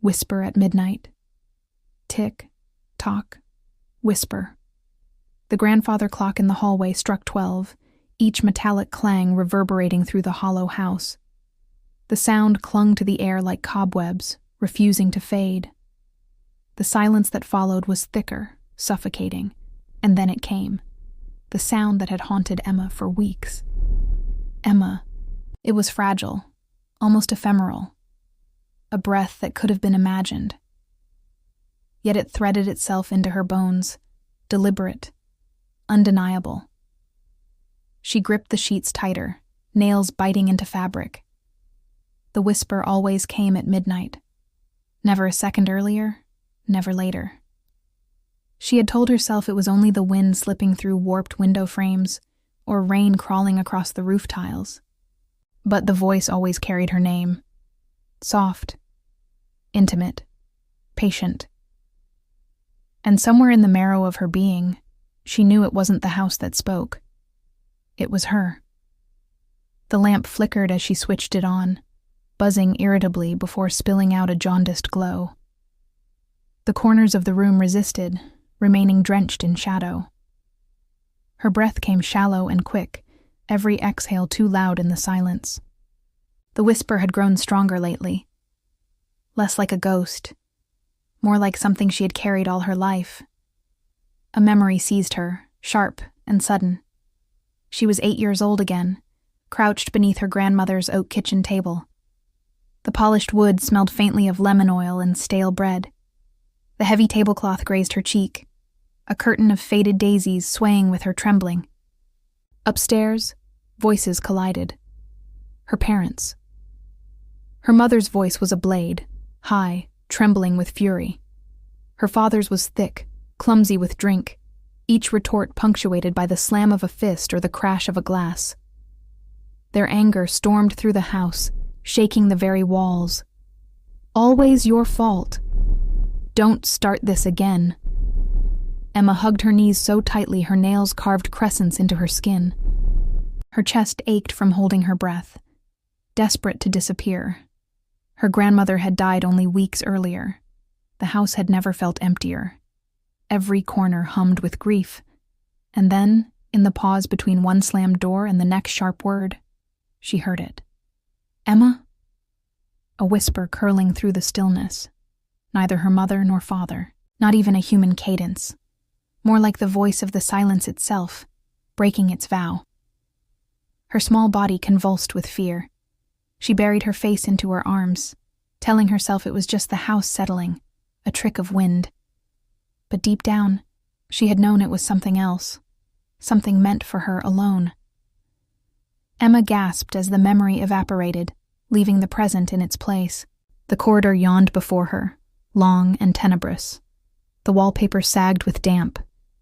Whisper at midnight. Tick, tock, whisper. The grandfather clock in the hallway struck 12, each metallic clang reverberating through the hollow house. The sound clung to the air like cobwebs, refusing to fade. The silence that followed was thicker, suffocating, and then it came. The sound that had haunted Emma for weeks. Emma. It was fragile, almost ephemeral. A breath that could have been imagined. Yet it threaded itself into her bones, deliberate, undeniable. She gripped the sheets tighter, nails biting into fabric. The whisper always came at midnight. Never a second earlier, never later. She had told herself it was only the wind slipping through warped window frames or rain crawling across the roof tiles. But the voice always carried her name. Soft, intimate, patient. And somewhere in the marrow of her being, she knew it wasn't the house that spoke. It was her. The lamp flickered as she switched it on, buzzing irritably before spilling out a jaundiced glow. The corners of the room resisted, remaining drenched in shadow. Her breath came shallow and quick, every exhale too loud in the silence. The whisper had grown stronger lately. Less like a ghost, more like something she had carried all her life. A memory seized her, sharp and sudden. She was 8 years old again, crouched beneath her grandmother's oak kitchen table. The polished wood smelled faintly of lemon oil and stale bread. The heavy tablecloth grazed her cheek, a curtain of faded daisies swaying with her trembling. Upstairs, voices collided. Her parents. Her mother's voice was a blade, high, trembling with fury. Her father's was thick, clumsy with drink, each retort punctuated by the slam of a fist or the crash of a glass. Their anger stormed through the house, shaking the very walls. Always your fault. Don't start this again. Emma hugged her knees so tightly her nails carved crescents into her skin. Her chest ached from holding her breath, desperate to disappear. Her grandmother had died only weeks earlier. The house had never felt emptier. Every corner hummed with grief. And then, in the pause between one slammed door and the next sharp word, she heard it. Emma? A whisper curling through the stillness. Neither her mother nor father, not even a human cadence. More like the voice of the silence itself, breaking its vow. Her small body convulsed with fear. She buried her face into her arms, telling herself it was just the house settling, a trick of wind. But deep down, she had known it was something else, something meant for her alone. Emma gasped as the memory evaporated, leaving the present in its place. The corridor yawned before her, long and tenebrous. The wallpaper sagged with damp,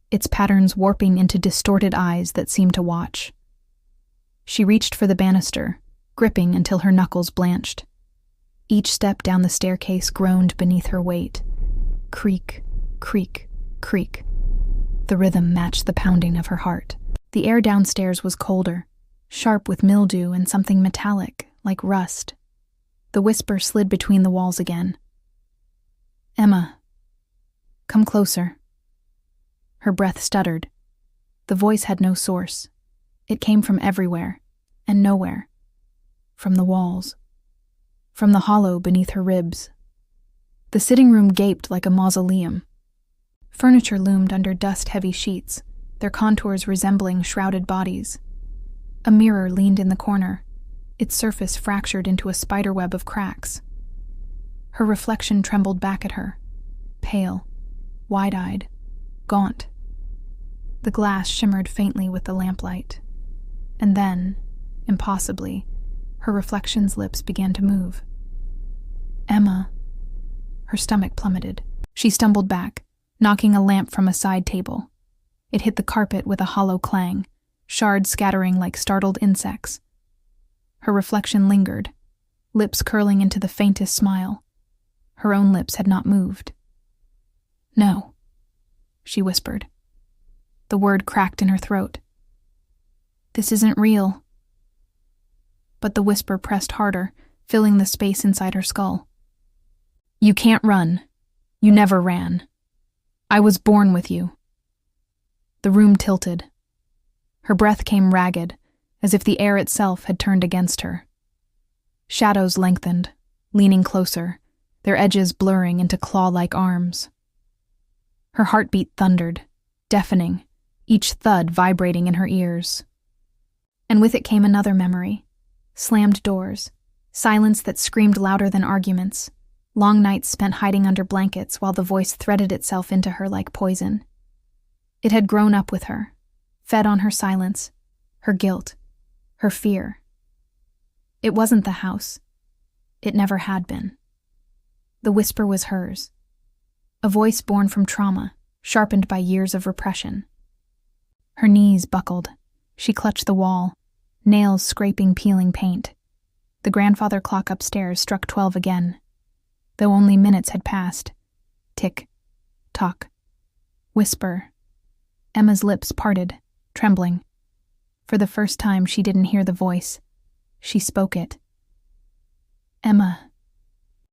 its patterns warping into distorted eyes that seemed to watch. She reached for the banister, gripping until her knuckles blanched. Each step down the staircase groaned beneath her weight. Creak, creak, creak. The rhythm matched the pounding of her heart. The air downstairs was colder, sharp with mildew and something metallic, like rust. The whisper slid between the walls again. Emma, come closer. Her breath stuttered. The voice had no source. It came from everywhere, and nowhere. From the walls. From the hollow beneath her ribs. The sitting room gaped like a mausoleum. Furniture loomed under dust-heavy sheets, their contours resembling shrouded bodies. A mirror leaned in the corner, its surface fractured into a spiderweb of cracks. Her reflection trembled back at her, pale, wide-eyed, gaunt. The glass shimmered faintly with the lamplight. And then, impossibly, her reflection's lips began to move. Emma. Her stomach plummeted. She stumbled back, knocking a lamp from a side table. It hit the carpet with a hollow clang, shards scattering like startled insects. Her reflection lingered, lips curling into the faintest smile. Her own lips had not moved. No, she whispered. The word cracked in her throat. This isn't real. But the whisper pressed harder, filling the space inside her skull. You can't run. You never ran. I was born with you. The room tilted. Her breath came ragged, as if the air itself had turned against her. Shadows lengthened, leaning closer, their edges blurring into claw-like arms. Her heartbeat thundered, deafening, each thud vibrating in her ears. And with it came another memory. Slammed doors, silence that screamed louder than arguments, long nights spent hiding under blankets while the voice threaded itself into her like poison. It had grown up with her, fed on her silence, her guilt, her fear. It wasn't the house. It never had been. The whisper was hers, a voice born from trauma, sharpened by years of repression. Her knees buckled. She clutched the wall, nails scraping peeling paint. The grandfather clock upstairs struck 12 again, though only minutes had passed. Tick, tock, whisper. Emma's lips parted, trembling. For the first time, she didn't hear the voice. She spoke it. Emma.